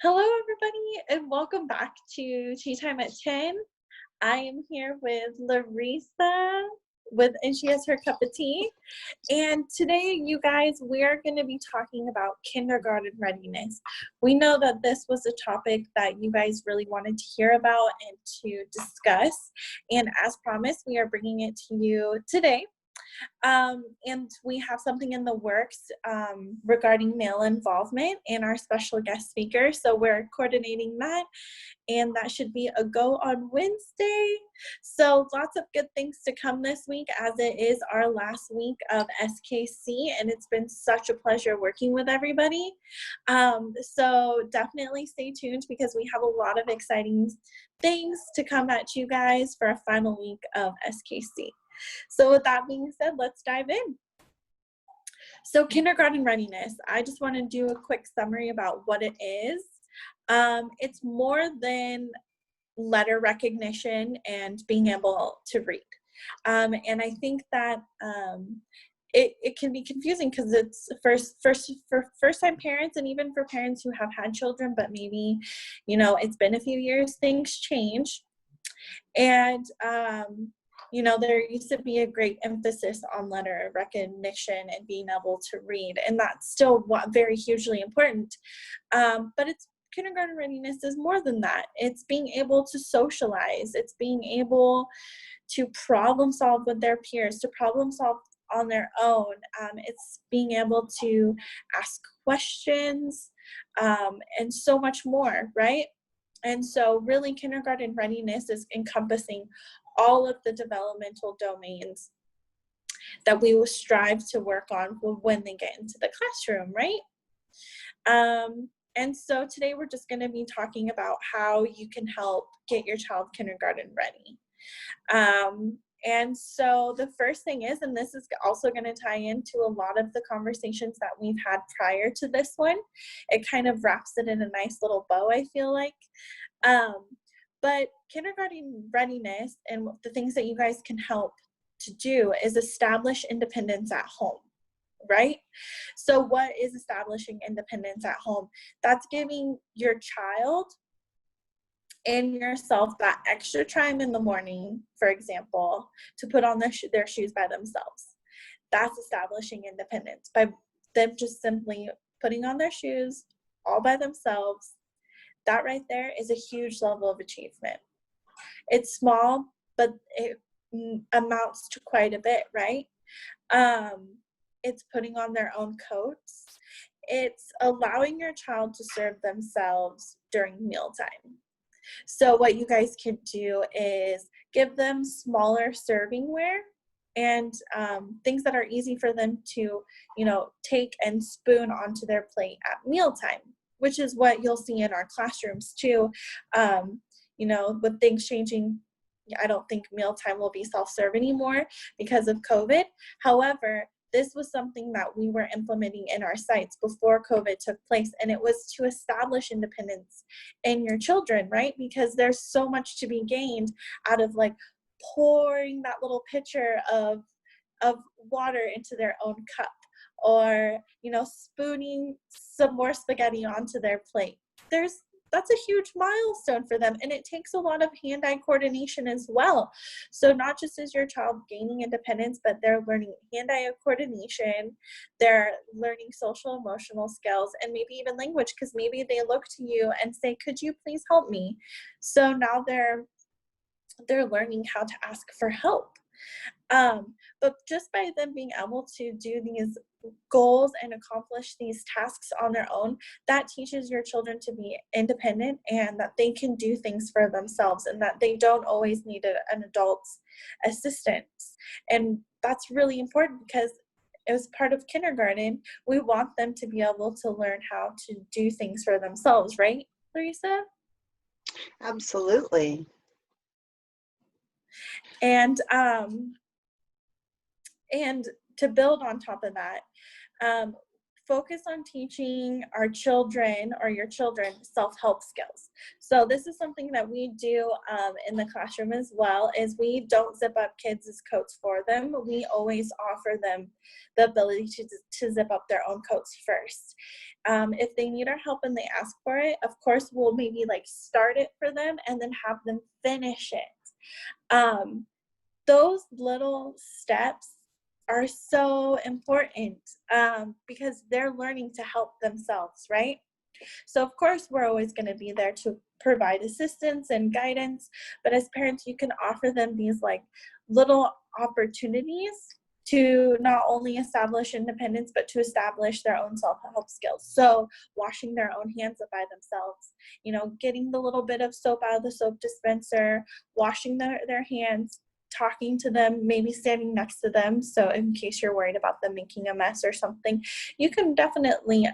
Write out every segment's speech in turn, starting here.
Hello, everybody, and welcome back to Tea Time at 10. I am here with Larissa, and she has her cup of tea. And today, you guys, we're going to be talking about kindergarten readiness. We know that this was a topic that you guys really wanted to hear about and to discuss. And as promised, we are bringing it to you today. And we have something in the works regarding male involvement and our special guest speaker. So we're coordinating that, and that should be a go on Wednesday. So lots of good things to come this week, as it is our last week of SKC, and it's been such a pleasure working with everybody. So definitely stay tuned, because we have a lot of exciting things to come at you guys for a final week of SKC. So with that being said, let's dive in. So kindergarten readiness, I just want to do a quick summary about what it is. It's more than letter recognition and being able to read. And I think that it can be confusing, because it's for first-time parents, and even for parents who have had children, but maybe, it's been a few years, things change. And there used to be a great emphasis on letter recognition and being able to read, and that's still very hugely important. But kindergarten readiness is more than that. It's being able to socialize. It's being able to problem solve with their peers, to problem solve on their own. It's being able to ask questions, and so much more, right? And so really, kindergarten readiness is encompassing all of the developmental domains that we will strive to work on when they get into the classroom, right? And so today we're just going to be talking about how you can help get your child kindergarten ready. And so the first thing is, and this is also going to tie into a lot of the conversations that we've had prior to this one, it kind of wraps it in a nice little bow, I feel like. But kindergarten readiness, and the things that you guys can help to do, is establish independence at home, right? So what is establishing independence at home? That's giving your child and yourself that extra time in the morning, for example, to put on their shoes by themselves. That's establishing independence, by them just simply putting on their shoes all by themselves. That right there is a huge level of achievement. It's small, but it amounts to quite a bit, right? It's putting on their own coats. It's allowing your child to serve themselves during mealtime. So what you guys can do is give them smaller servingware and things that are easy for them to, take and spoon onto their plate at mealtime, which is what you'll see in our classrooms too. With things changing, I don't think mealtime will be self-serve anymore because of COVID. However, this was something that we were implementing in our sites before COVID took place, and it was to establish independence in your children, right? Because there's so much to be gained out of pouring that little pitcher of water into their own cup, or spooning some more spaghetti onto their plate. That's a huge milestone for them, and it takes a lot of hand-eye coordination as well. So not just is your child gaining independence, but they're learning hand-eye coordination, they're learning social emotional skills, and maybe even language, because maybe they look to you and say, could you please help me? So now they're learning how to ask for help. But just by them being able to do these goals and accomplish these tasks on their own, that teaches your children to be independent, and that they can do things for themselves, and that they don't always need an adult's assistance. And that's really important, because as part of kindergarten, we want them to be able to learn how to do things for themselves, right, Larissa? Absolutely. And to build on top of that, focus on teaching our children or your children self-help skills. So this is something that we do in the classroom as well, is we don't zip up kids' coats for them. We always offer them the ability to zip up their own coats first. If they need our help and they ask for it, of course, we'll maybe like start it for them and then have them finish it. Those little steps are so important because they're learning to help themselves, right? So of course, we're always going to be there to provide assistance and guidance, but as parents, you can offer them these like little opportunities to not only establish independence, but to establish their own self-help skills. So washing their own hands up by themselves, you know, getting the little bit of soap out of the soap dispenser, washing their hands, talking to them, maybe standing next to them. So in case you're worried about them making a mess or something, you can definitely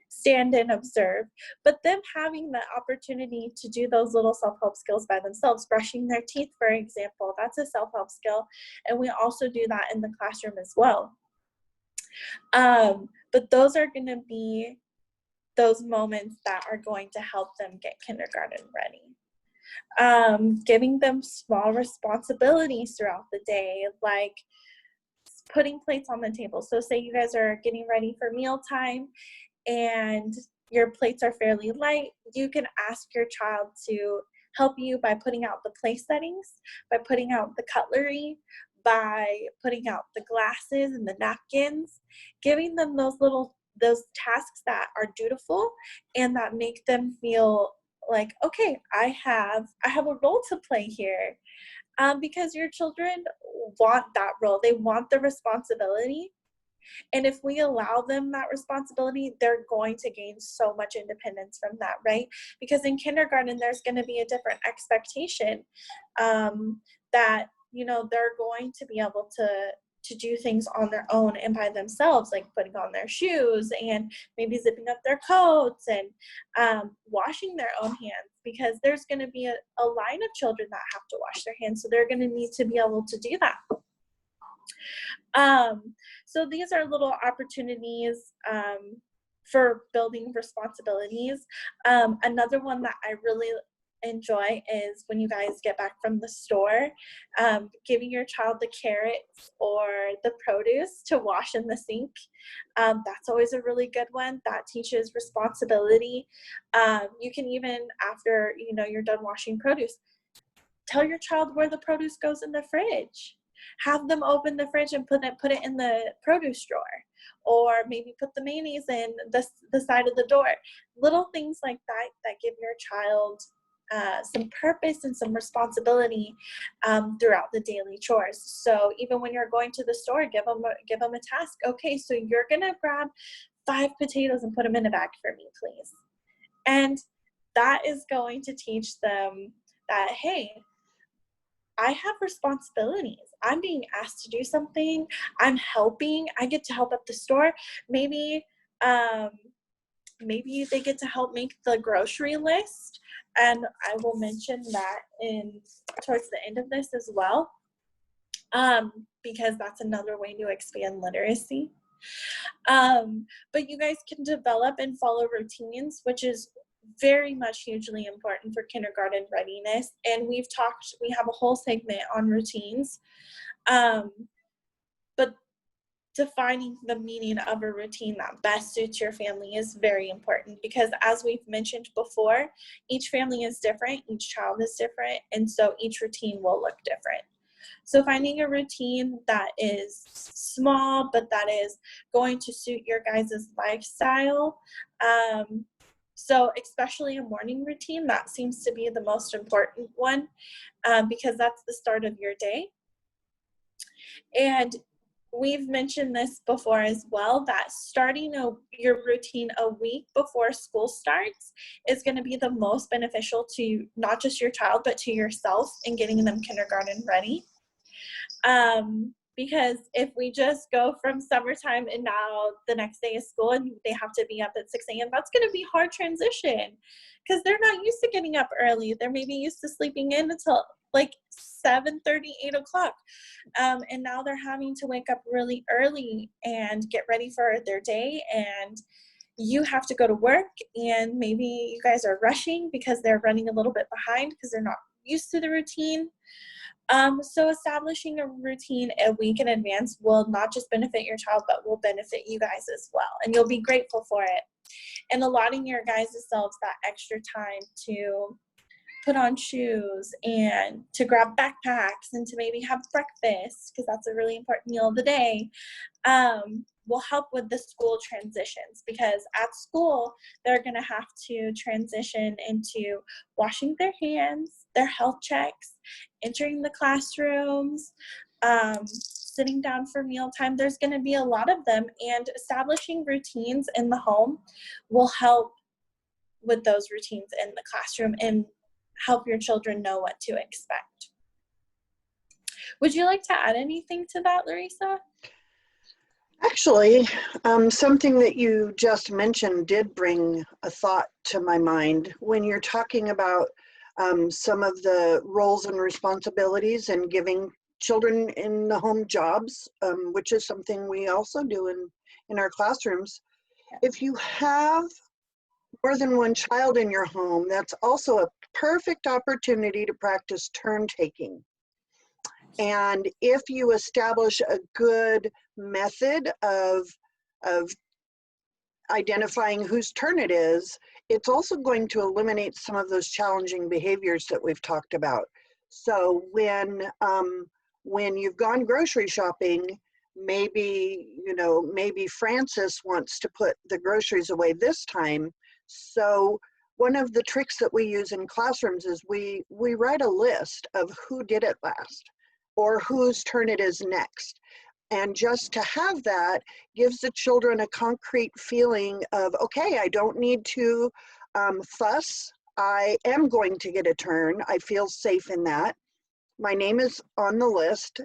stand and observe, but them having the opportunity to do those little self-help skills by themselves, brushing their teeth, for example, that's a self-help skill. And we also do that in the classroom as well. But those are going to be those moments that are going to help them get kindergarten ready. Giving them small responsibilities throughout the day, like putting plates on the table. So say you guys are getting ready for mealtime and your plates are fairly light, you can ask your child to help you by putting out the place settings, by putting out the cutlery, by putting out the glasses and the napkins, giving them those tasks that are dutiful and that make them feel like, okay, I have a role to play here. Because your children want that role. They want the responsibility. And if we allow them that responsibility, they're going to gain so much independence from that, right? Because in kindergarten, there's going to be a different expectation that, you know, they're going to be able to do things on their own and by themselves, like putting on their shoes and maybe zipping up their coats and washing their own hands, because there's going to be a line of children that have to wash their hands. So they're going to need to be able to do that. So these are little opportunities for building responsibilities. Another one that I really enjoy is when you guys get back from the store, giving your child the carrots or the produce to wash in the sink. That's always a really good one. That teaches responsibility. You can even, after you're done washing produce, tell your child where the produce goes in the fridge. Have them open the fridge and put it in the produce drawer, or maybe put the mayonnaise in the side of the door. Little things like that give your child some purpose and some responsibility throughout the daily chores. So even when you're going to the store, give them a task. Okay, so you're gonna grab 5 potatoes and put them in a bag for me, please. And that is going to teach them that, hey, I have responsibilities. I'm being asked to do something. I'm helping. I get to help at the store. Maybe they get to help make the grocery list. And I will mention that towards the end of this as well, because that's another way to expand literacy. But you guys can develop and follow routines, which is very much hugely important for kindergarten readiness. And we have a whole segment on routines. But defining the meaning of a routine that best suits your family is very important, because as we've mentioned before, each family is different, each child is different, and so each routine will look different. So finding a routine that is small, but that is going to suit your guys' lifestyle. So especially a morning routine, that seems to be the most important one, because that's the start of your day. And we've mentioned this before as well, that starting your routine a week before school starts is going to be the most beneficial to not just your child, but to yourself in getting them kindergarten ready. Because if we just go from summertime and now the next day is school and they have to be up at 6 a.m., that's going to be hard transition because they're not used to getting up early. They're maybe used to sleeping in until like 7:30, 8 o'clock. And now they're having to wake up really early and get ready for their day. And you have to go to work and maybe you guys are rushing because they're running a little bit behind because they're not used to the routine. So establishing a routine a week in advance will not just benefit your child, but will benefit you guys as well. And you'll be grateful for it. And allotting your guys' selves that extra time to put on shoes and to grab backpacks and to maybe have breakfast, because that's a really important meal of the day, will help with the school transitions, because at school they're going to have to transition into washing their hands, their health checks, entering the classrooms, sitting down for mealtime. There's going to be a lot of them, and establishing routines in the home will help with those routines in the classroom and help your children know what to expect. Would you like to add anything to that, Larissa? Actually, something that you just mentioned did bring a thought to my mind when you're talking about some of the roles and responsibilities and giving children in the home jobs, which is something we also do in our classrooms. If you have more than one child in your home, that's also a perfect opportunity to practice turn taking. And if you establish a good method of identifying whose turn it is, it's also going to eliminate some of those challenging behaviors that we've talked about. So when you've gone grocery shopping, maybe Francis wants to put the groceries away this time. So one of the tricks that we use in classrooms is we write a list of who did it last or whose turn it is next. And just to have that gives the children a concrete feeling of, okay, I don't need to fuss. I am going to get a turn. I feel safe in that. My name is on the list.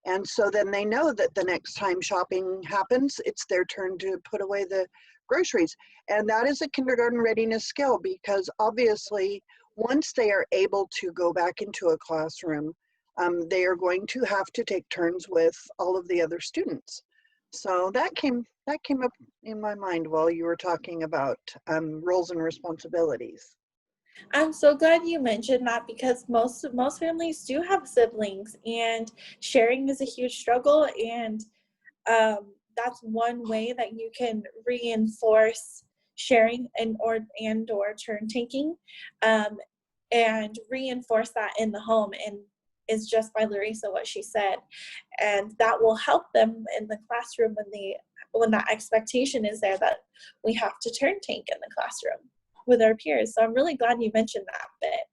And so then they know that the next time shopping happens, it's their turn to put away the groceries. And that is a kindergarten readiness skill, because obviously once they are able to go back into a classroom, they are going to have to take turns with all of the other students. So that came up in my mind while you were talking about roles and responsibilities. I'm so glad you mentioned that, because most families do have siblings, and sharing is a huge struggle, and that's one way that you can reinforce sharing and or turn taking, and reinforce that in the home. And is just by Larissa what she said, and that will help them in the classroom when that expectation is there that we have to turn take in the classroom with our peers. So I'm really glad you mentioned that bit.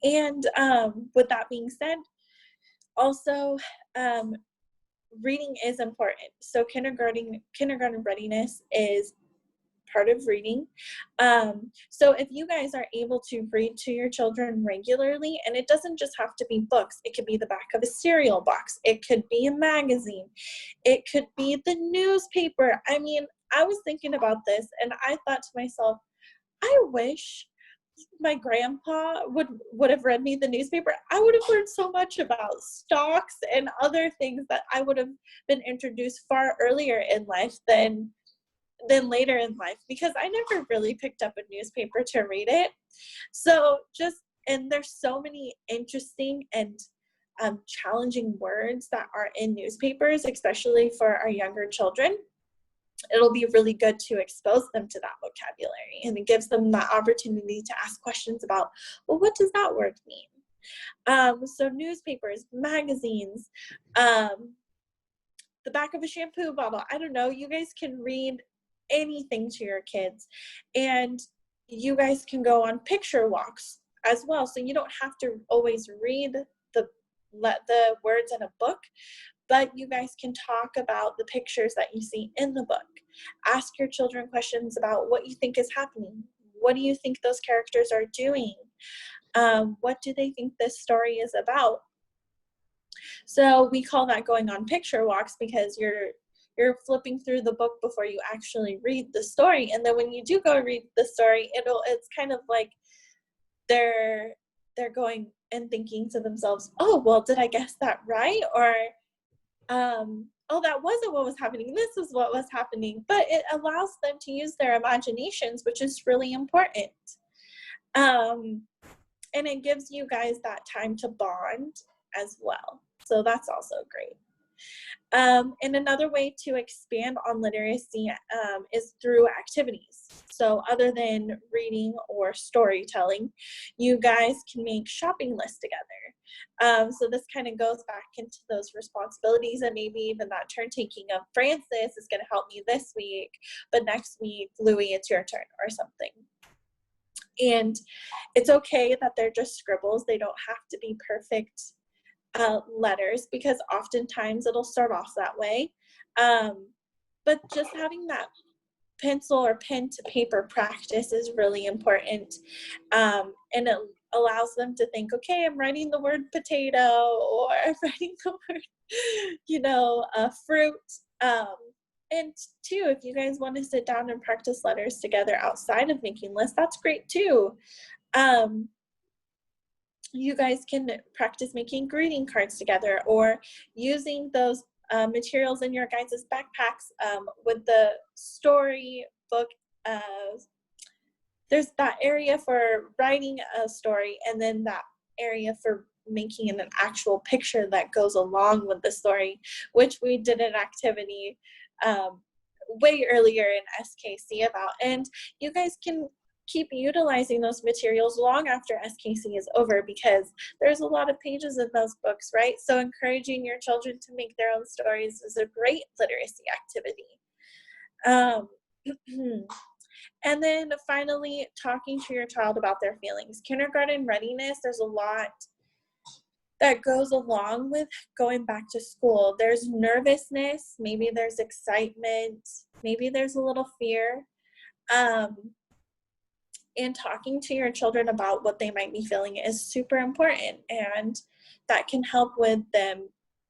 And with that being said, also reading is important. So kindergarten readiness is part of reading. So if you guys are able to read to your children regularly, and it doesn't just have to be books, it could be the back of a cereal box, it could be a magazine, it could be the newspaper. I mean, I was thinking about this and I thought to myself, I wish my grandpa would have read me the newspaper. I would have learned so much about stocks and other things that I would have been introduced far earlier in life than later in life, because I never really picked up a newspaper to read it. So and there's so many interesting and challenging words that are in newspapers, especially for our younger children. It'll be really good to expose them to that vocabulary, and it gives them that opportunity to ask questions about, well, what does that word mean? So newspapers, magazines, the back of a shampoo bottle. I don't know. You guys can read anything to your kids, and you guys can go on picture walks as well. So you don't have to always read the words in a book, but you guys can talk about the pictures that you see in the book. Ask your children questions about what you think is happening. What do you think those characters are doing? What do they think this story is about? So we call that going on picture walks, because you're flipping through the book before you actually read the story. And then when you do go read the story, it's kind of like they're going and thinking to themselves, oh, well, did I guess that right? Or oh, that wasn't what was happening, this is what was happening. But it allows them to use their imaginations, which is really important. um and it gives you guys that time to bond as well, so that's also great. And another way to expand on literacy is through activities. So other than reading or storytelling, you guys can make shopping lists together. So this kind of goes back into those responsibilities, and maybe even that turn taking of Francis is going to help me this week, but next week, Louis, it's your turn or something. And it's okay that they're just scribbles. They don't have to be perfect letters, because oftentimes it'll start off that way. But just having that pencil or pen to paper practice is really important. And it allows them to think, okay, I'm writing the word potato, or I'm writing the word, fruit. And two, if you guys want to sit down and practice letters together outside of making lists, that's great too. You guys can practice making greeting cards together, or using those materials in your guys' backpacks with the story book. There's that area for writing a story, and then that area for making an actual picture that goes along with the story, which we did an activity way earlier in SKC about. And you guys can keep utilizing those materials long after SKC is over, because there's a lot of pages in those books, right? So encouraging your children to make their own stories is a great literacy activity. And then finally, talking to your child about their feelings. Kindergarten readiness, there's a lot that goes along with going back to school. There's nervousness, maybe there's excitement, maybe there's a little fear. And talking to your children about what they might be feeling is super important, and that can help with them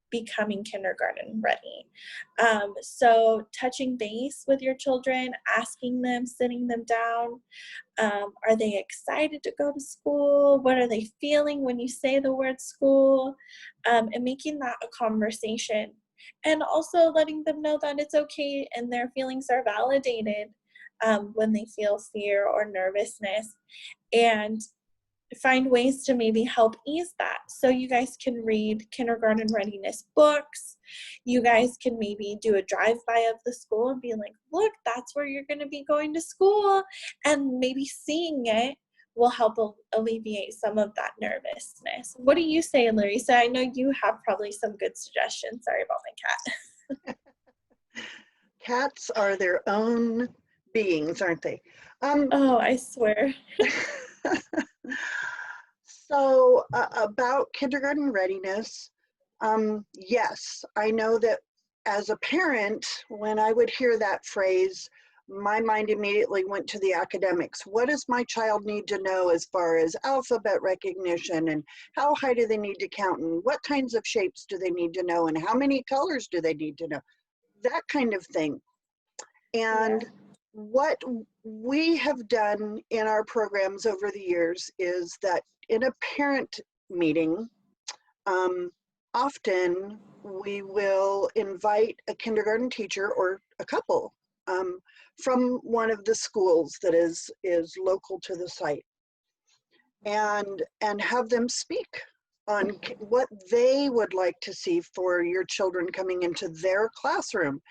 becoming kindergarten ready. So touching base with your children, asking them, sitting them down. Are they excited to go to school? What are they feeling when you say the word school? And making that a conversation. And also letting them know that it's okay and their feelings are validated when they feel fear or nervousness. And find ways to maybe help ease that. So you guys can read kindergarten readiness books. You guys can maybe do a drive-by of the school and be like, look, that's where you're going to be going to school. And maybe seeing it will help alleviate some of that nervousness. What do you say, Larissa? I know you have probably some good suggestions. Sorry about my cat. Cats are their own beings, aren't they? Oh, I swear. So about kindergarten readiness, yes, I know that as a parent, when I would hear that phrase, my mind immediately went to the academics. What does my child need to know as far as alphabet recognition, and how high do they need to count, and what kinds of shapes do they need to know, and how many colors do they need to know? That kind of thing. And what we have done in our programs over the years is that in a parent meeting, often we will invite a kindergarten teacher or a couple from one of the schools that is local to the site, and have them speak on what they would like to see for your children coming into their classroom.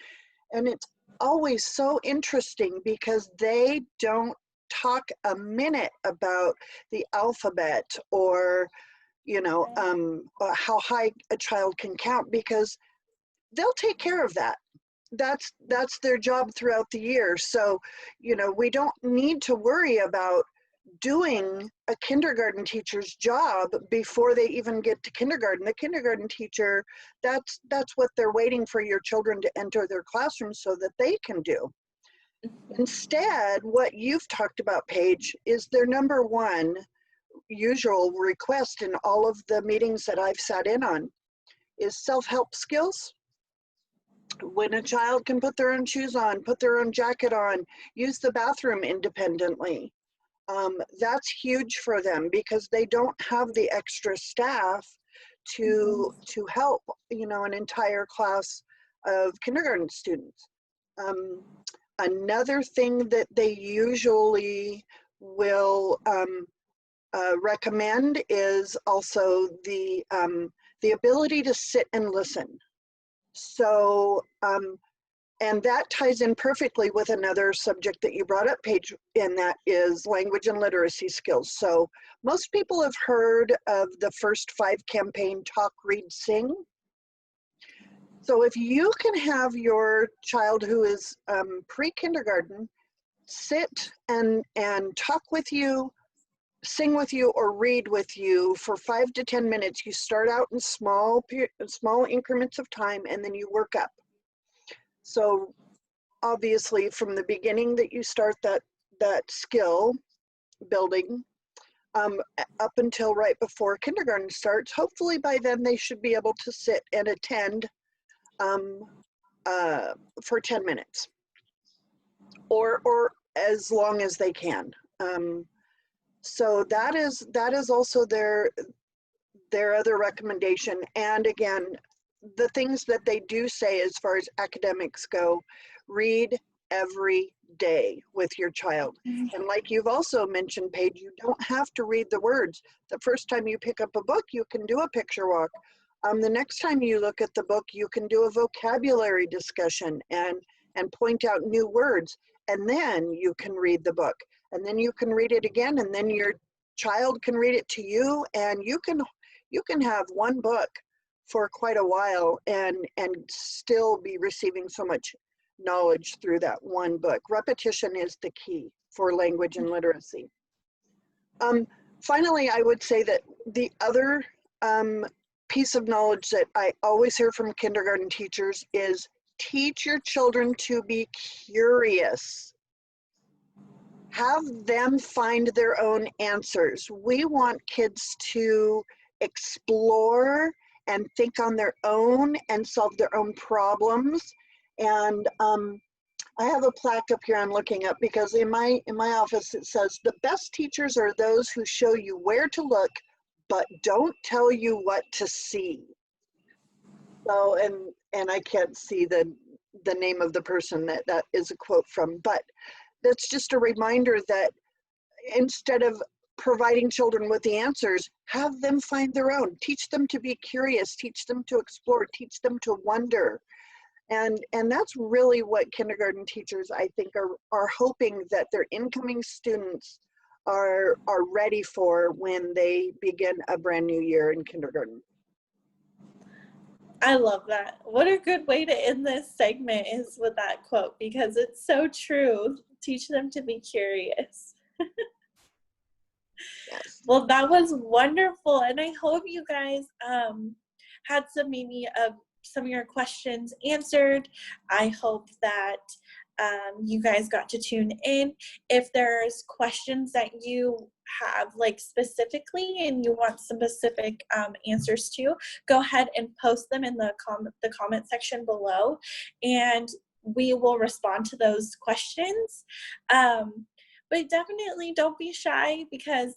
And it's always so interesting because they don't talk a minute about the alphabet or how high a child can count, because they'll take care of that. That's their job throughout the year. So we don't need to worry about doing a kindergarten teacher's job before they even get to kindergarten. The kindergarten teacher, that's what they're waiting for your children to enter their classroom so that they can do. Instead, what you've talked about, Paige, is their number one usual request in all of the meetings that I've sat in on is self-help skills. When a child can put their own shoes on, put their own jacket on, use the bathroom independently, that's huge for them because they don't have the extra staff to help, you know, an entire class of kindergarten students. Another thing that they usually will recommend is also the ability to sit and listen. So, and that ties in perfectly with another subject that you brought up, Paige, and that is language and literacy skills. So most people have heard of the First 5 campaign, Talk, Read, Sing. So if you can have your child who is pre-kindergarten sit and talk with you, sing with you, or read with you for 5 to 10 minutes, you start out in small increments of time and then you work up. So obviously from the beginning that you start that skill building up until right before kindergarten starts, hopefully by then they should be able to sit and attend for 10 minutes or as long as they can. So that is also their other recommendation. And again, the things that they do say as far as academics go, read every day with your child. And like you've also mentioned, Paige, you don't have to read the words. The first time you pick up a book, you can do a picture walk. The next time you look at the book, you can do a vocabulary discussion and point out new words. And then you can read the book. And then you can read it again, and then your child can read it to you, and you can have one book for quite a while and still be receiving so much knowledge through that one book. Repetition is the key for language and literacy. Finally, I would say that the other piece of knowledge that I always hear from kindergarten teachers is teach your children to be curious. Have them find their own answers. We want kids to explore and think on their own and solve their own problems. And I have a plaque up here I'm looking at because in my office it says the best teachers are those who show you where to look but don't tell you what to see. So and I can't see the name of the person that is a quote from, but that's just a reminder that instead of providing children with the answers, have them find their own. Teach them to be curious, teach them to explore, teach them to wonder. And that's really what kindergarten teachers, I think, are hoping that their incoming students are ready for when they begin a brand new year in kindergarten. I love that. What a good way to end this segment is with that quote, because it's so true. Teach them to be curious. Yes. Well, that was wonderful. And I hope you guys had some of your questions answered. I hope that you guys got to tune in. If there's questions that you have like specifically and you want specific answers to, go ahead and post them in the comment section below, and we will respond to those questions. But definitely don't be shy, because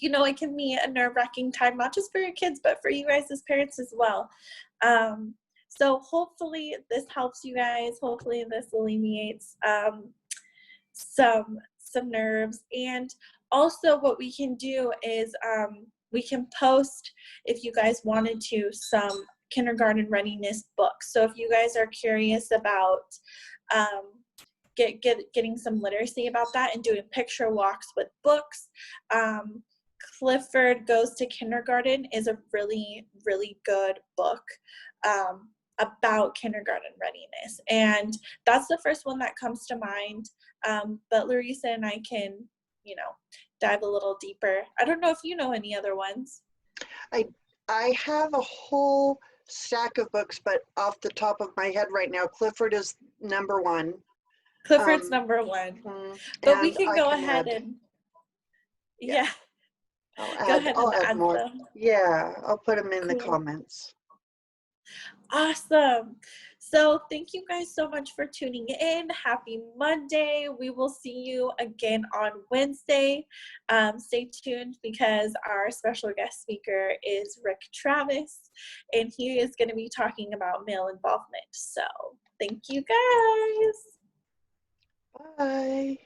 you know, it can be a nerve-wracking time, not just for your kids, but for you guys as parents as well. So hopefully this helps you guys. Hopefully this alleviates some nerves. And also what we can do is we can post, if you guys wanted to, some kindergarten readiness books. So if you guys are curious about getting some literacy about that and doing picture walks with books, Clifford Goes to Kindergarten is a really, really good book about kindergarten readiness. And that's the first one that comes to mind. But Larissa and I can, you know, dive a little deeper. I don't know if you know any other ones. I have a whole stack of books, but off the top of my head right now, Clifford is number one. Clifford's number one. But we can go ahead and, yeah. Go ahead I'll and add add more. them. Yeah, I'll put them in the Cool. comments. Awesome. So thank you guys so much for tuning in. Happy Monday. We will see you again on Wednesday. Stay tuned because our special guest speaker is Rick Travis, and he is going to be talking about male involvement. So thank you guys. Bye.